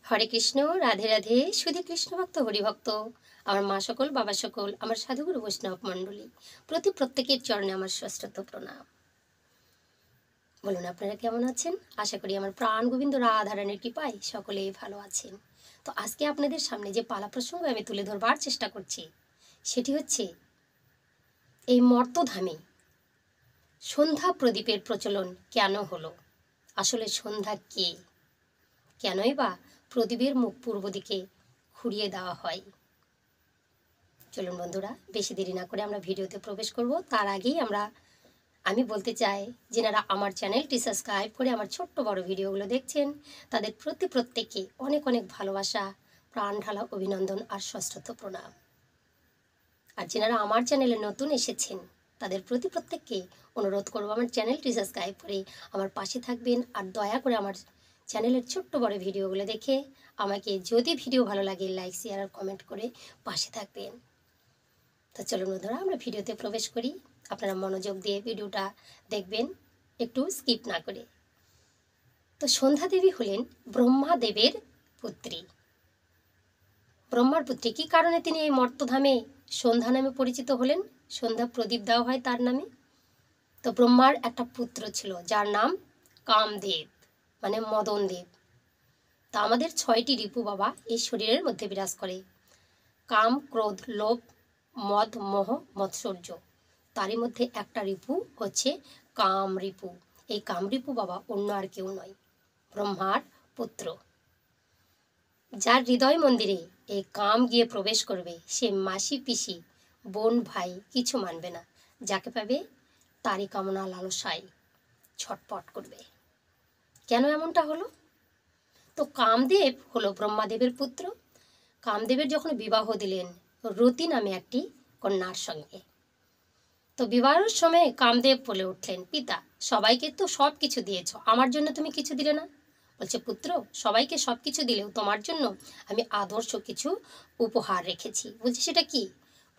হরে কৃষ্ণ, রাধে রাধে। শুধু কৃষ্ণ ভক্ত, হরিভক্ত, আমার মা সকল, বাবা সকল, আমার সাধুগুরু বৈষ্ণব মণ্ডলী, প্রত্যেকের চরণে আমার সশ্রদ্ধ প্রণাম। বলুন আপনারা কেমন আছেন? আশা করি আমার প্রাণ গোবিন্দ রাধারানীর কৃপায় সকলেই ভালো আছেন। তো আজকে আপনাদের সামনে যে পালা প্রসঙ্গ আমি তুলে ধরবার চেষ্টা করছি, সেটি হচ্ছে এই মর্তধামে সন্ধ্যা প্রদীপের প্রচলন কেন হলো। আসলে সন্ধ্যা কে, কেনই বা প্রদীপের মুখ পূর্ব দিকে ঘুরিয়ে দেওয়া হয়। চলুন বন্ধুরা, বেশি দেরি না করে আমরা ভিডিওতে প্রবেশ করব। তার আগেই আমি বলতে চাই, যেনারা আমার চ্যানেলটি সাবস্ক্রাইব করে আমার ছোট্ট বড় ভিডিওগুলো দেখছেন, তাদের প্রত্যেককে অনেক অনেক ভালোবাসা, প্রাণ ঢালা অভিনন্দন আর সশ্রদ্ধ প্রণাম। আর যেনারা আমার চ্যানেলে নতুন এসেছেন, তাদের প্রত্যেককে অনুরোধ করব আমার চ্যানেলটি সাবস্ক্রাইব করে আমার পাশে থাকবেন। আর দয়া করে আমার চ্যানেলের ছোট্ট বড় ভিডিওগুলো দেখে আমাকে, যদি ভিডিও ভালো লাগে, লাইক শেয়ার আর কমেন্ট করে পাশে থাকবেন। তো চলুন বন্ধুরা, আমরা ভিডিওতে প্রবেশ করি। আপনারা মনোযোগ দিয়ে ভিডিওটা দেখবেন, একটু স্কিপ না করে। তো সন্ধ্যা দেবী হলেন ব্রহ্মাদেবের পুত্রী। ব্রহ্মার পুত্রী, কী কারণে তিনি এই মর্তধামে সন্ধ্যা নামে পরিচিত হলেন? সন্ধ্যা প্রদীপ দেওয়া হয় তার নামে। তো ব্রহ্মার একটা পুত্র ছিল যার নাম কামদেব, মানে মদন দেব। তা আমাদের 6টি রিপু বাবা এই শরীরের মধ্যে বিরাজ করে: কাম, ক্রোধ, লোভ, মদ, মোহ, মৎসর্য। তারই মধ্যে একটা রিপু হচ্ছে কাম রিপু। এই কাম রিপু বাবা অন্য আর কেউ নয়, ব্রহ্মার পুত্র। যার হৃদয় মন্দিরে এই কাম গিয়ে প্রবেশ করবে, সে মাসি, পিসি, বোন, ভাই কিছু মানবে না। যাকে পাবে তারই কামনা লালসায় ছটপট করবে। কেন এমনটা হলো? তো কামদেব হলো ব্রহ্মাদেবের পুত্র। কামদেবের যখন বিবাহ দিলেন রতি নামে একটি কন্যার সঙ্গে, তো বিবাহের সময় কামদেব বলে উঠলেন, পিতা, সবাইকে তো সব কিছু দিয়েছ, আমার জন্য তুমি কিছু দিলে না। বলছে, পুত্র, সবাইকে সব কিছু দিলেও তোমার জন্য আমি আদর্শ কিছু উপহার রেখেছি। বলছে, সেটা কি?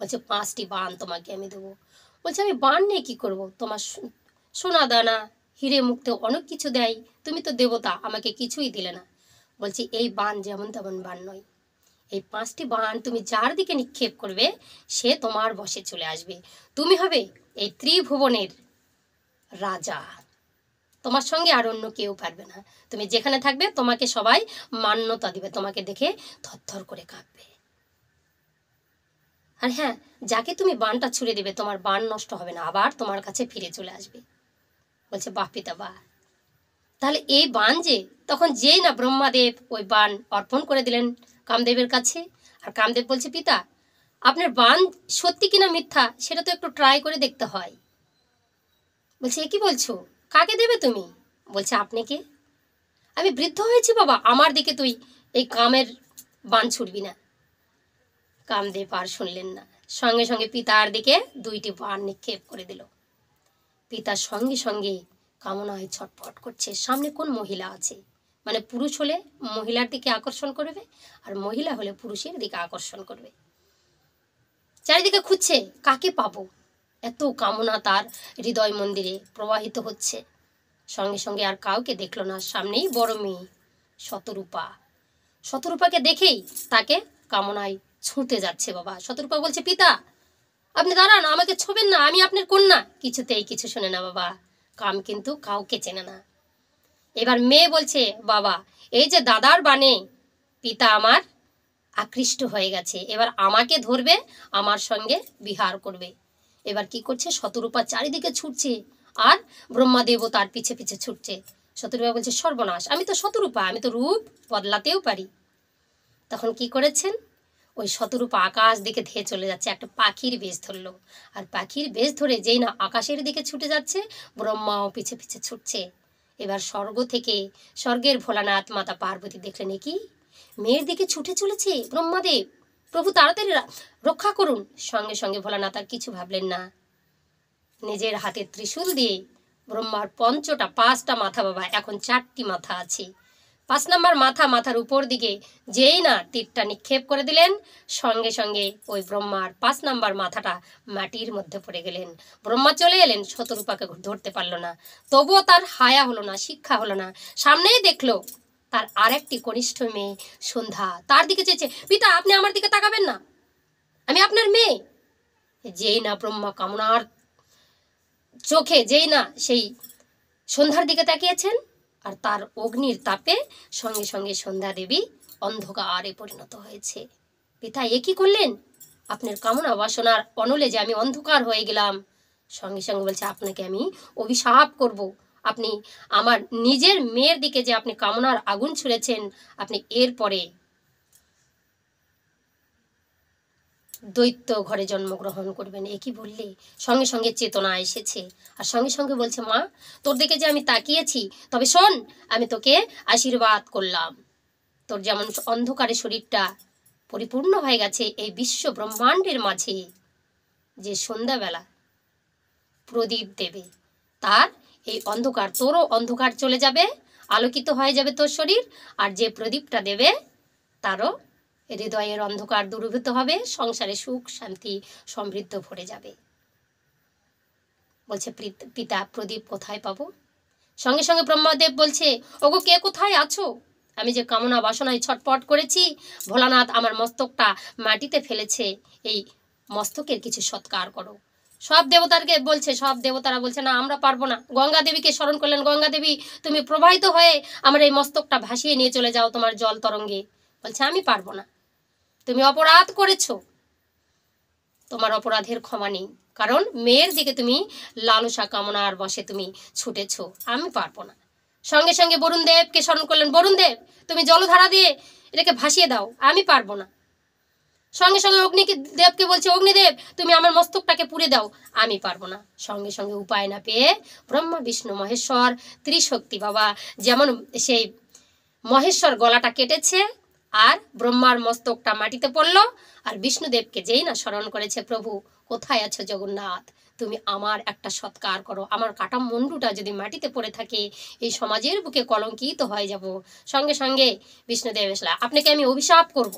বলছে, 5টি বাণ তোমাকে আমি দেবো। বলছে, আমি বাণ নিয়ে কী করবো? তোমার সোনা দানা, হিরে মুক্ত অনেক কিছু দেয়, তুমি তো দেবতা, আমাকে কিছুই দিলে না। বলছে, এই বাণ যেমন তেমন বাণ নয়। এই 5টি বাণ তুমি যার দিকে নিক্ষেপ করবে, সে তোমার বশে চলে আসবে। তুমি হবে এই ত্রিভুবনের রাজা, তোমার সঙ্গে আর অন্য কেউ পারবে না। তুমি যেখানে থাকবে তোমাকে সবাই মান্যতা দিবে, তোমাকে দেখে থরথর করে কাঁপবে। আর হ্যাঁ, যাকে তুমি বাণটা ছুড়ে দিবে, তোমার বাণ নষ্ট হবে না, আবার তোমার কাছে ফিরে চলে আসবে। বলছে, বাহ পিতা, বাহ। তাহলে এই বাণ যে, তখন যেই না ব্রহ্মাদেব ওই বাণ অর্পণ করে দিলেন কামদেবের কাছে, আর কামদেব বলছে, পিতা, আপনার বাণ সত্যি কিনা মিথ্যা সেটা তো একটু ট্রাই করে দেখতে হয়। বলছে, এ কি বলছো? কাকে দেবে তুমি? বলছে, আপনি কে? আমি বৃদ্ধ হয়েছি বাবা, আমার দিকে তুই এই কামের বাণ ছুড়বি না। কামদেব আর শুনলেন না, সঙ্গে সঙ্গে পিতার দিকে 2টি বাণ নিক্ষেপ করে দিল। পিতার সঙ্গে সঙ্গে কামনায় ছটফট করছে, সামনে কোন মহিলা আছে। মানে পুরুষ হলে মহিলার দিকে আকর্ষণ করবে, আর মহিলা হলে পুরুষের দিকে আকর্ষণ করবে। চারিদিকে খুঁজছে, কাকে পাবো। এত কামনা তার হৃদয় মন্দিরে প্রবাহিত হচ্ছে। সঙ্গে সঙ্গে আর কাউকে দেখলো না, সামনেই বড় মেয়ে শতরূপা। শতরূপাকে দেখেই তাকে কামনায় ছুঁতে যাচ্ছে বাবা। শতরূপা বলছে, পিতা, আপনি দাঁড়ান, আমাকে ছোবেন না, আমি আপনার কন্যা। কিছুতেই কিছু শোনে না বাবা, কাম কিন্তু কাউকে চেনে না। এবার মেয়ে বলছে, বাবা, এই যে দাদার বাণে পিতা আমার আকৃষ্ট হয়ে গেছে, এবার আমাকে ধরবে, আমার সঙ্গে বিহার করবে। এবার কি করছে, শতরূপা চারিদিকে ছুটছে, আর ব্রহ্মাদেবও তার পিছে পিছে ছুটছে। শতরূপা বলছে, সর্বনাশ, আমি তো শতরূপা, আমি তো রূপ বদলাতেও পারি। তখন কি করেছেন, ওই শতরূপা আকাশ দিকে ধেয়ে চলে যাচ্ছে, একটা পাখির বেশ ধরলো। আর পাখির বেশ ধরে যেই না আকাশের দিকে ছুটে যাচ্ছে, ব্রহ্মাও পিছে পিছে ছুটছে। এবার স্বর্গের ভোলানাথ মাতা পার্বতী দেখলেন, কি মেয়ের দিকে ছুটে চলেছে ব্রহ্মাদেব, প্রভু তাড়াতাড়ি রক্ষা করুন। সঙ্গে সঙ্গে ভোলানাথ আর কিছু ভাবলেন না, নিজের হাতে ত্রিশূল দিয়ে ব্রহ্মার 5টা মাথা বাবা, এখন 4টি মাথা আছে, 5 নম্বর মাথার উপর দিকে যেই না তীরটা নিক্ষেপ করে দিলেন, সঙ্গে সঙ্গে ওই ব্রহ্মার 5 নম্বর মাথাটা মাটির মধ্যে পড়ে গেলেন। ব্রহ্মা চলে এলেন, শতরূপাকে ধরতে পারল না, তবুও তার হায়া হলো না, শিক্ষা হলো না। সামনেই দেখলো তার আরেকটি কনিষ্ঠ মেয়ে সন্ধ্যা তার দিকে চেয়েছে, পিতা আপনি আমার দিকে তাকাবেন না, আমি আপনার মেয়ে। যেই না ব্রহ্মা কামনার চোখে যেই না সেই সন্ধ্যার দিকে তাকিয়েছেন, আর তার অগ্নির তাপে সঙ্গে সঙ্গে সন্ধ্যা দেবী অন্ধকারে পরিণত হয়েছে। পিতা এ কি করলেন? আপনার কামনা বাসনার অনলে যে আমি অন্ধকার হয়ে গেলাম। সঙ্গে সঙ্গে বলছে, আপনাকে আমি অভিশাপ করব। আপনি আমার নিজের মেয়ের দিকে যে আপনি কামনার আগুন ছুঁড়েছেন, আপনি এরপরে দৈত্য ঘরে জন্মগ্রহণ করবেন। এ কি বললে? সঙ্গে সঙ্গে চেতনা এসেছে, আর সঙ্গে সঙ্গে বলছে, মা তোর দিকে যে আমি তাকিয়েছি, তবে শোন আমি তোকে আশীর্বাদ করলাম। তোর যেমন অন্ধকারে শরীরটা পরিপূর্ণ হয়ে গেছে, এই বিশ্ব ব্রহ্মাণ্ডের মাঝে যে সন্ধ্যাবেলা প্রদীপ দেবে, তার এই অন্ধকার, তোরও অন্ধকার চলে যাবে, আলোকিত হয়ে যাবে তোর শরীর। আর যে প্রদীপটা দেবে তারও হৃদয়ের অন্ধকার দূরীভূত হবে, সংসারে সুখ শান্তি সমৃদ্ধ ভরে যাবে। বলছে, পিতা প্রদীপ কোথায় পাবো? সঙ্গে সঙ্গে ব্রহ্মদেব বলছে, ওগো কে কোথায় আছো? আমি যে কামনা বাসনায় ছটপট করেছি, ভোলানাথ আমার মস্তকটা মাটিতে ফেলেছে, এই মস্তকের কিছু সৎকার করো। সব দেবতারকে বলছে, সব দেবতারা বলছে, না আমরা পারবো না। গঙ্গা দেবীকে স্মরণ করলেন, গঙ্গা দেবী তুমি প্রবাহিত হয়ে আমার এই মস্তকটা ভাসিয়ে নিয়ে চলে যাও তোমার জল তরঙ্গে। বলছে, আমি পারবো না, তুমি অপরাধ করেছো, তোমার অপরাধের ক্ষমা নেই, কারণ মেয়ের দিকে তুমি লালসা কামনার বশে তুমি ছুটেছো, আমি পারবো না। সঙ্গে সঙ্গে বরুণ দেবকে স্মরণ করলেন, বরুণ দেব তুমি জলধারা দিয়ে এটাকে ভাসিয়ে দাও, আমি পারবো না। সঙ্গে সঙ্গে দেবকে বলছে, অগ্নিদেব তুমি আমার মস্তকটাকে পুড়ে দাও, আমি পারবো না। সঙ্গে সঙ্গে উপায় না পেয়ে ব্রহ্মা বিষ্ণু মহেশ্বর ত্রিশক্তি বাবা যেমন সেই মহেশ্বর গলাটা কেটেছে, আর ব্রহ্মার মস্তকটা মাটিতে পড়লো। আর বিষ্ণুদেবকে যেই না স্মরণ করেছে, প্রভু কোথায় আছো জগন্নাথ, তুমি আমার একটা সৎকার করো, আমার কাটা মুন্ডুটা যদি মাটিতে পড়ে থাকে এই সমাজের বুকে কলঙ্কিত হয়ে যাব। সঙ্গে সঙ্গে বিষ্ণুদেব এসলা, আপনাকে আমি অভিশাপ করব।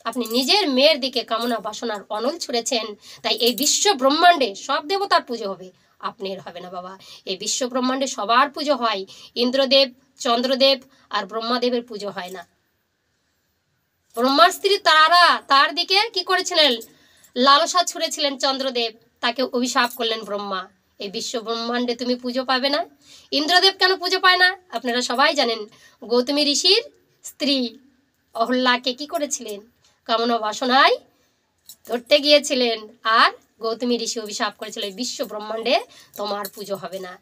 আপনি নিজের মেয়ের দিকে কামনা বাসনার অনল ছুঁড়েছেন, তাই এই বিশ্ব ব্রহ্মাণ্ডে সব দেবতার পুজো হবে, আপনার হবে না বাবা। এই বিশ্ব ব্রহ্মাণ্ডে সবার পুজো হয়, ইন্দ্রদেব চন্দ্রদেব আর ব্রহ্মাদেবের পুজো হয় না। ব্রহ্মার স্ত্রী তারা তার দিকে কি করেছিলেন? লালসা ছুঁড়েছিলেন চন্দ্রদেব, তাকে অভিশাপ করলেন ব্রহ্মা, এই বিশ্ব ব্রহ্মাণ্ডে তুমি পুজো পাবে না। ইন্দ্রদেব কেন পুজো পায় না? আপনারা সবাই জানেন, গৌতমী ঋষির স্ত্রী অহল্যাকে কি করেছিলেন? কামনা বাসনায় ধরতে গিয়েছিলেন, আর গৌতমী ঋষি অভিশাপ করেছিল, বিশ্ব ব্রহ্মাণ্ডে তোমার পুজো হবে না।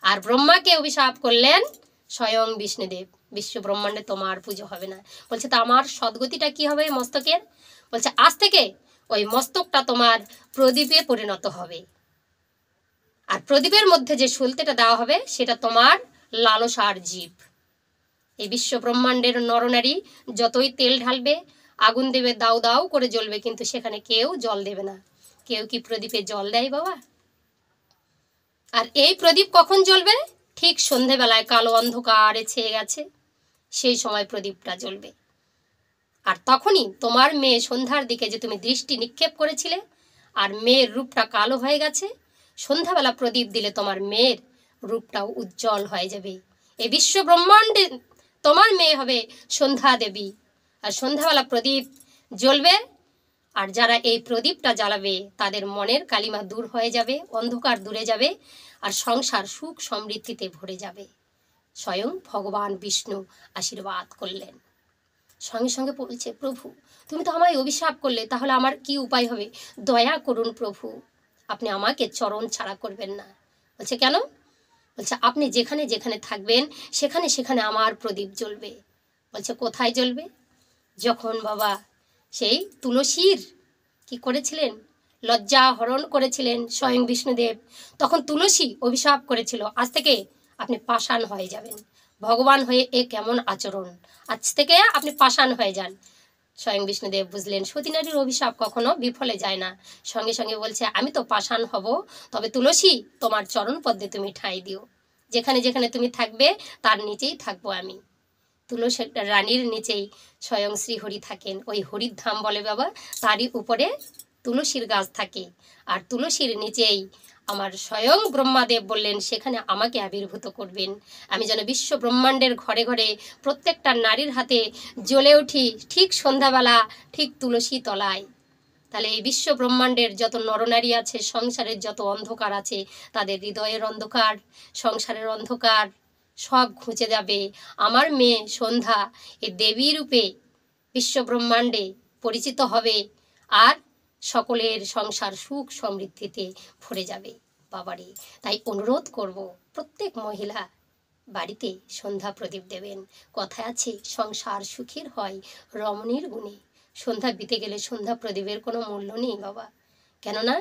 আর ব্রহ্মাকে অভিশাপ করলেন স্বয়ং বিষ্ণুদেব, বিশ্ব ব্রহ্মাণ্ডে তোমার পুজো হবে না। বলছে, তা আমার সদ্গতিটা কি হবে মস্তকের? বলছে, আজ থেকে ওই মস্তকটা তোমার প্রদীপে পরিণত হবে, আর প্রদীপের মধ্যে যে সুলতেটা দেওয়া হবে সেটা তোমার লালসার জীব। এই বিশ্ব ব্রহ্মাণ্ডের নরনারী যতই তেল ঢালবে, আগুন দেবে, দাউ দাউ করে জ্বলবে, কিন্তু সেখানে কেউ জল দেবে না। কেউ কি প্রদীপে জল দেয় বাবা? আর এই প্রদীপ কখন জ্বলবে? ঠিক সন্ধেবেলায় কালো অন্ধকারে ছেয়ে গেছে, সেই সময় প্রদীপটা জ্বলবে। আর তখনই তোমার মেয়ে সন্ধ্যার দিকে যে তুমি দৃষ্টি নিক্ষেপ করেছিলে, আর মেয়ের রূপটা কালো হয়ে গেছে, সন্ধ্যাবেলা প্রদীপ দিলে তোমার মেয়ের রূপটাও উজ্জ্বল হয়ে যাবে। এই বিশ্ব ব্রহ্মাণ্ডে তোমার মেয়ে হবে সন্ধ্যা দেবী, আর সন্ধ্যাবেলা প্রদীপ জ্বলবে, আর যারা এই প্রদীপটা জ্বালাবে তাদের মনের কালিমা দূর হয়ে যাবে, অন্ধকার দূরে যাবে, আর সংসার সুখ সমৃদ্ধিতে ভরে যাবে। স্বয়ং ভগবান বিষ্ণু আশীর্বাদ করলেন। সঙ্গে সঙ্গে বলছে, প্রভু তুমি তো আমায় অভিশাপ করলে, তাহলে আমার কি উপায় হবে? দয়া করুন প্রভু, আপনি আমাকে চরণ ছাড়া করবেন না। বলছে, কেন? বলছে, আপনি যেখানে যেখানে থাকবেন সেখানে সেখানে আমার প্রদীপ জ্বলবে। বলছে, কোথায় জ্বলবে? যখন বাবা সেই তুলসীর কি করেছিলেন, লজ্জা হরণ করেছিলেন স্বয়ং বিষ্ণুদেব, তখন তুলসী অভিশাপ করেছিল, আজ থেকে আপনি পাষাণ হয়ে যাবেন। ভগবান হয়ে এ কেমন আচরণ, আজ থেকে আপনি পাষাণ হয়ে যান। স্বয়ং বিষ্ণুদেব বুঝলেন সতীনারীর অভিশাপ কখনো বিফলে যায় না। সঙ্গে সঙ্গে বলছে, আমি তো পাষাণ হব, তবে তুলসী তোমার চরণ পদ্মে তুমি ঠাঁই দিও, যেখানে যেখানে তুমি থাকবে তার নিচেই থাকবো আমি। তুলসী রানীর নিচেই স্বয়ং শ্রীহরি থাকেন, ওই হরির ধাম বলে বাবা, তারই উপরে তুলসীর গাছ থাকে, আর তুলসীর নিচেই আমার স্বয়ং ব্রহ্মাদেব বললেন সেখানে আমাকে আবির্ভূত করবেন, আমি যেন বিশ্ব ব্রহ্মাণ্ডের ঘরে ঘরে প্রত্যেকটা নারীর হাতে জ্বলে উঠি ঠিক সন্ধ্যাবেলা, ঠিক তুলসী তলায়। তাহলে এই বিশ্ব ব্রহ্মাণ্ডের যত নরনারী আছে, সংসারের যত অন্ধকার আছে, তাদের হৃদয়ের অন্ধকার, সংসারের অন্ধকার সব ঘুচে যাবে। আমার মেয়ে সন্ধ্যা এই দেবী রূপে বিশ্ব ব্রহ্মাণ্ডে পরিচিত হবে, আর সকলের সংসার সুখ সমৃদ্ধিতে ভরে যাবে। বাবারে, তাই অনুরোধ করব প্রত্যেক মহিলা বাড়িতে সন্ধ্যা প্রদীপ দেবেন। কথায় আছে সংসার সুখের হয় রমণীর গুণে। সন্ধ্যা বিতে গেলে সন্ধ্যা প্রদীপের কোনো মূল্য নেই বাবা, কেননা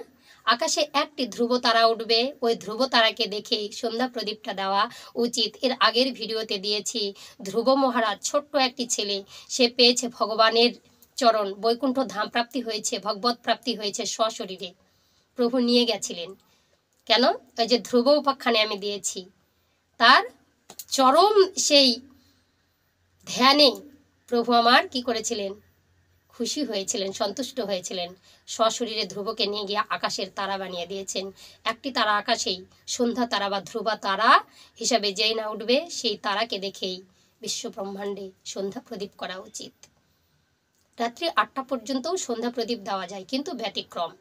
আকাশে একটি ধ্রুব তারা উঠবে, ওই ধ্রুব তারাকে দেখেই সন্ধ্যা প্রদীপটা দেওয়া উচিত। এর আগের ভিডিওতে দিয়েছি ধ্রুব মহারাজ, ছোট্ট একটি ছেলে, সে পেয়েছে ভগবানের চরণ, বৈকুণ্ঠ ধাম প্রাপ্তি হয়েছে, ভগবত প্রাপ্তি হয়েছে সশরীরে, প্রভু নিয়ে গেছিলেন। কেন? ওই যে ধ্রুব উপাখ্যানে আমি দিয়েছি, তার চরম সেই ধ্যানে প্রভু আমার কি করেছিলেন, খুশি হয়েছিলেন, সন্তুষ্ট হয়েছিলেন, সশরীরে ধ্রুবকে নিয়ে গিয়ে আকাশের তারা বানিয়ে দিয়েছেন। একটি তারা আকাশেই সন্ধ্যা তারা বা ধ্রুবা তারা হিসাবে যেই না উঠবে, সেই তারাকে দেখেই বিশ্ব ব্রহ্মাণ্ডে সন্ধ্যা প্রদীপ করা উচিত। রাত্রি 8টা পর্যন্তও সন্ধ্যা প্রদীপ দেওয়া যায়, কিন্তু ব্যতিক্রম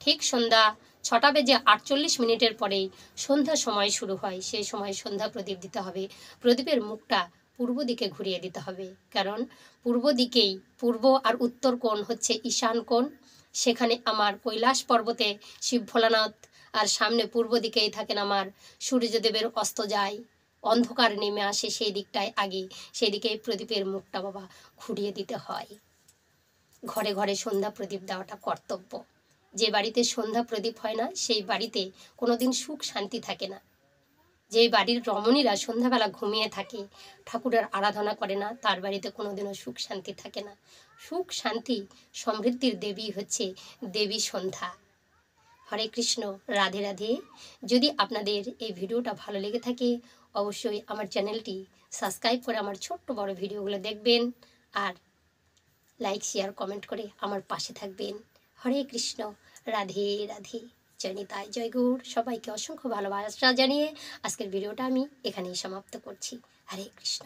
ঠিক সন্ধ্যা 6:48 পরেই সন্ধ্যা সময় শুরু হয়, সেই সময় সন্ধ্যা প্রদীপ দিতে হবে। প্রদীপের মুখটা পূর্ব দিকে ঘুরিয়ে দিতে হবে, কারণ পূর্ব দিকেই, পূর্ব আর উত্তর কোণ হচ্ছে ঈশান কোণ, সেখানে আমার কৈলাস পর্বতে শিব ভোলানাথ, আর সামনে পূর্ব দিকেই থাকেন আমার সূর্যদেবের অস্ত যায়, অন্ধকার নেমে আসে সেই দিকটায় আগে, সেই দিকেই প্রদীপের মুখটা বাবা ঘুরিয়ে দিতে হয়। ঘরে ঘরে সন্ধ্যা প্রদীপ দেওয়াটা কর্তব্য। যে বাড়িতে সন্ধ্যা প্রদীপ হয় না, সেই বাড়িতে কোনোদিন সুখ শান্তি থাকে না। যে বাড়ির রমণীরা সন্ধ্যাবেলা ঘুমিয়ে থাকে, ঠাকুরের আরাধনা করে না, তার বাড়িতে কোনোদিনও সুখ শান্তি থাকে না। সুখ শান্তি সমৃদ্ধির দেবী হচ্ছে দেবী সন্ধ্যা। হরে কৃষ্ণ, রাধে রাধে। যদি আপনাদের এই ভিডিওটা ভালো লেগে থাকে, অবশ্যই আমার চ্যানেলটি সাবস্ক্রাইব করে আমার ছোট্ট বড় ভিডিওগুলো দেখবেন, আর লাইক শেয়ার কমেন্ট করে আমার পাশে থাকবেন। হরে কৃষ্ণ, রাধে রাধে। জয় নিতাই, জয় গৌর। সবাইকে অসংখ্য ভালোবাসা জানিয়ে আজকের ভিডিওটা আমি এখানেই সমাপ্ত করছি। হরে কৃষ্ণ।